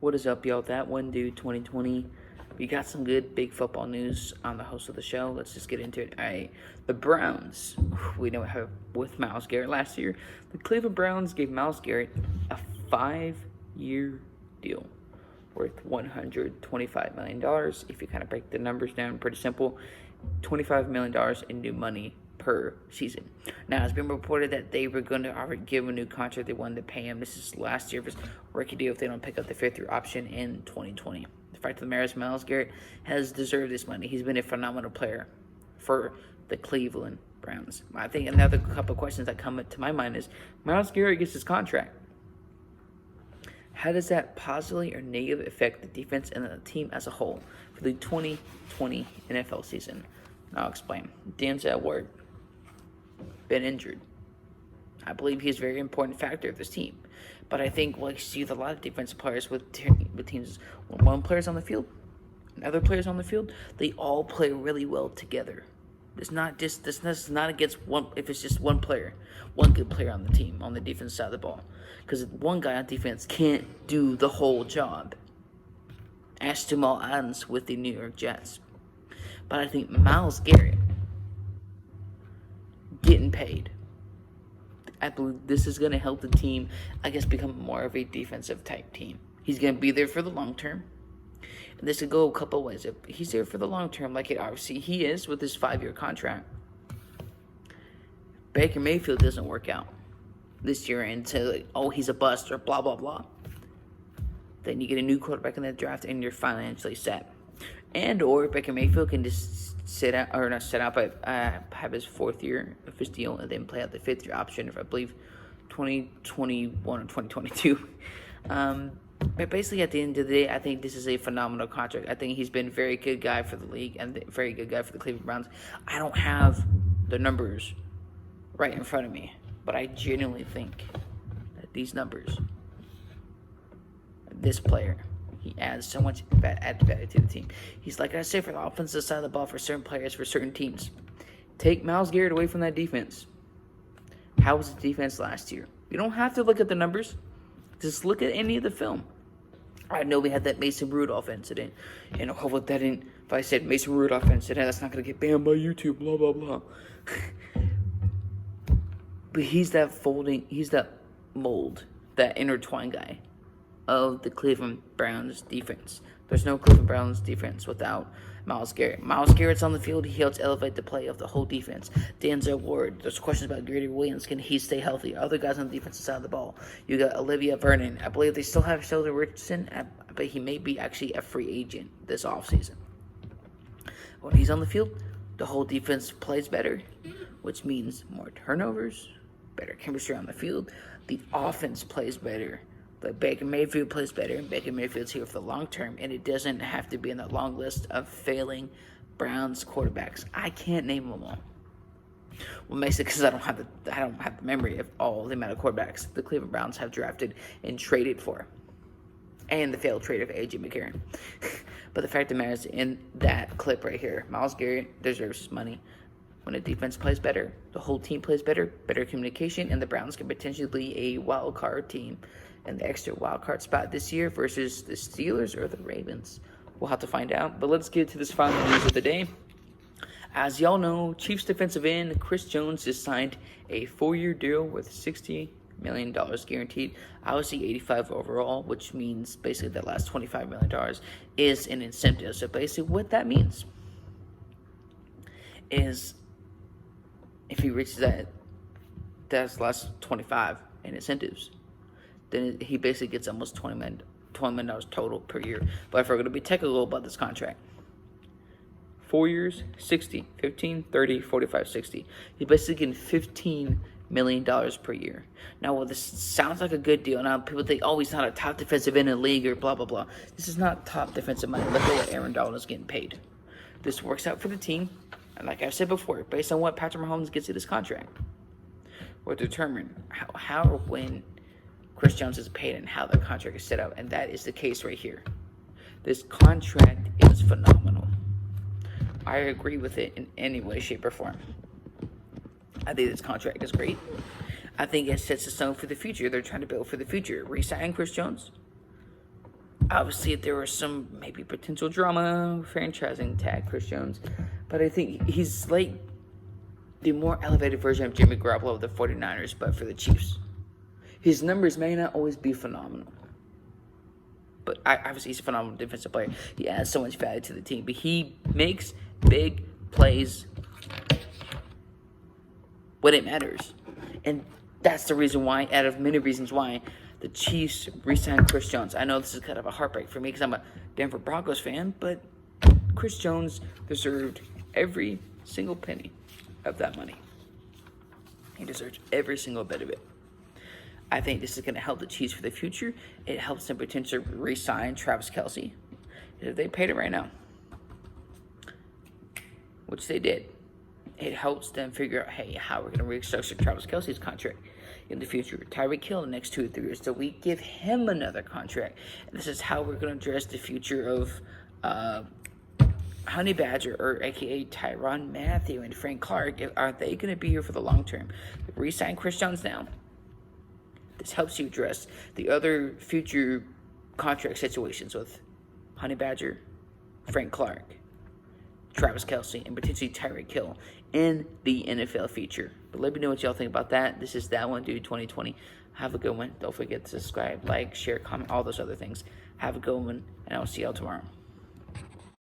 What is up, y'all? That one dude 2020. We got some good big football news on the host of the show. Let's just get into it. All right, the Browns. We know how with Myles Garett last year. The Cleveland Browns gave Myles Garett a 5-year deal worth $125 million. If you kind of break the numbers down, pretty simple. $25 million in new money per season. Now, it's been reported that they were going to already give a new contract. They wanted to pay him. This is last year of his rookie deal if they don't pick up the fifth-year option in 2020. The fact of the matter is, Myles Garett has deserved this money. He's been a phenomenal player for the Cleveland Browns. I think another couple of questions that come to my mind is, Myles Garett gets his contract. How does that positively or negatively affect the defense and the team as a whole for the 2020 NFL season? I'll explain. Denzel Ward been injured. I believe he's a very important factor of this team. But I think we'll see with a lot of defensive players with teams, when one player's on the field and other players on the field, they all play really well together. It's not just this is not against one. If it's just one player, one good player on the team on the defense side of the ball, because one guy on defense can't do the whole job. Ask Jamal Adams with the New York Jets. But I think Myles Garett getting paid, I believe this is going to help the team, I guess, become more of a defensive type team. He's going to be there for the long term. And this could go a couple ways. If he's there for the long term, like it obviously he is with his 5-year contract, Baker Mayfield doesn't work out this year and say, like, oh, he's a bust or blah, blah, blah. Then you get a new quarterback in the draft and you're financially set. And or Baker Mayfield can just sit out, or not sit out, but have his 4th year of his deal and then play out the 5th year option of, I believe, 2021 or 2022. But basically, at the end of the day, I think this is a phenomenal contract. I think he's been a very good guy for the league and a very good guy for the Cleveland Browns. I don't have the numbers right in front of me, but I genuinely think that these numbers, this player, he adds so much added value to the team. He's, like I said, for the offensive side of the ball for certain players, for certain teams. Take Myles Garett away from that defense. How was the defense last year? You don't have to look at the numbers. Just look at any of the film. I know we had that Mason Rudolph incident. And hopefully that didn't, if I said Mason Rudolph incident, that's not going to get banned by YouTube, blah, blah, blah. But he's that mold, that intertwined guy of the Cleveland Browns defense. There's no Cleveland Browns defense without Myles Garett. Myles Garett's on the field. He helps elevate the play of the whole defense. Denzel Ward. There's questions about Grady Williams. Can he stay healthy? Other guys on the defensive side of the ball. You got Olivia Vernon. I believe they still have Sheldon Richardson, but he may be actually a free agent this offseason. When he's on the field, the whole defense plays better, which means more turnovers, better chemistry on the field. The offense plays better. But Baker Mayfield plays better, and Baker Mayfield's here for the long term, and it doesn't have to be in that long list of failing Browns quarterbacks. I can't name them all. Well, basically, because I don't have the memory of all the amount of quarterbacks the Cleveland Browns have drafted and traded for, and the failed trade of A.J. McCarron. But the fact of the matter is, in that clip right here, Myles Garett deserves his money. When the defense plays better, the whole team plays better, better communication, and the Browns can potentially be a wild card team and the extra wild card spot this year versus the Steelers or the Ravens. We'll have to find out. But let's get to this final news of the day. As y'all know, Chiefs defensive end Chris Jones just signed a 4-year deal with $60 million guaranteed. Obviously, 85 overall, which means basically that last $25 million is an incentive. So basically what that means is if he reaches that's last 25 in incentives, then he basically gets almost $20 million total per year. But if we're going to be technical about this contract, 4 years, 60, 15, 30, 45, 60. He's basically getting $15 million per year. Now, well, this sounds like a good deal. Now, people think, oh, he's not a top defensive end in the league or blah, blah, blah. This is not top defensive money. Look at what Aaron Donald is getting paid. This works out for the team. And like I said before, based on what Patrick Mahomes gets in his contract, will determine how or when Chris Jones is paid and how the contract is set up, and that is the case right here. This contract is phenomenal. I agree with it in any way, shape, or form. I think this contract is great. I think it sets the stone for the future. They're trying to build for the future. Re-sign Chris Jones. Obviously, there was some maybe potential drama, franchising tag Chris Jones, but I think he's like the more elevated version of Jimmy Garoppolo of the 49ers, but for the Chiefs. His numbers may not always be phenomenal, but obviously he's a phenomenal defensive player. He adds so much value to the team, but he makes big plays when it matters. And that's the reason why, out of many reasons why, the Chiefs re-signed Chris Jones. I know this is kind of a heartbreak for me because I'm a Denver Broncos fan, but Chris Jones deserved every single penny of that money. He deserves every single bit of it. I think this is going to help the Chiefs for the future. It helps them potentially re-sign Travis Kelce. If they paid it right now, which they did, it helps them figure out, hey, how we're going to restructure Travis Kelce's contract in the future. Tyreek Hill in the next 2 or 3 years. So we give him another contract. And this is how we're going to address the future of Honey Badger, or a.k.a. Tyrann Mathieu and Frank Clark. Are they going to be here for the long term? Re-sign Chris Jones now. This helps you address the other future contract situations with Honey Badger, Frank Clark, Travis Kelce, and potentially Tyreek Hill in the NFL future. But let me know what y'all think about that. This is That One Dude 2020. Have a good one. Don't forget to subscribe, like, share, comment, all those other things. Have a good one, and I'll see y'all tomorrow.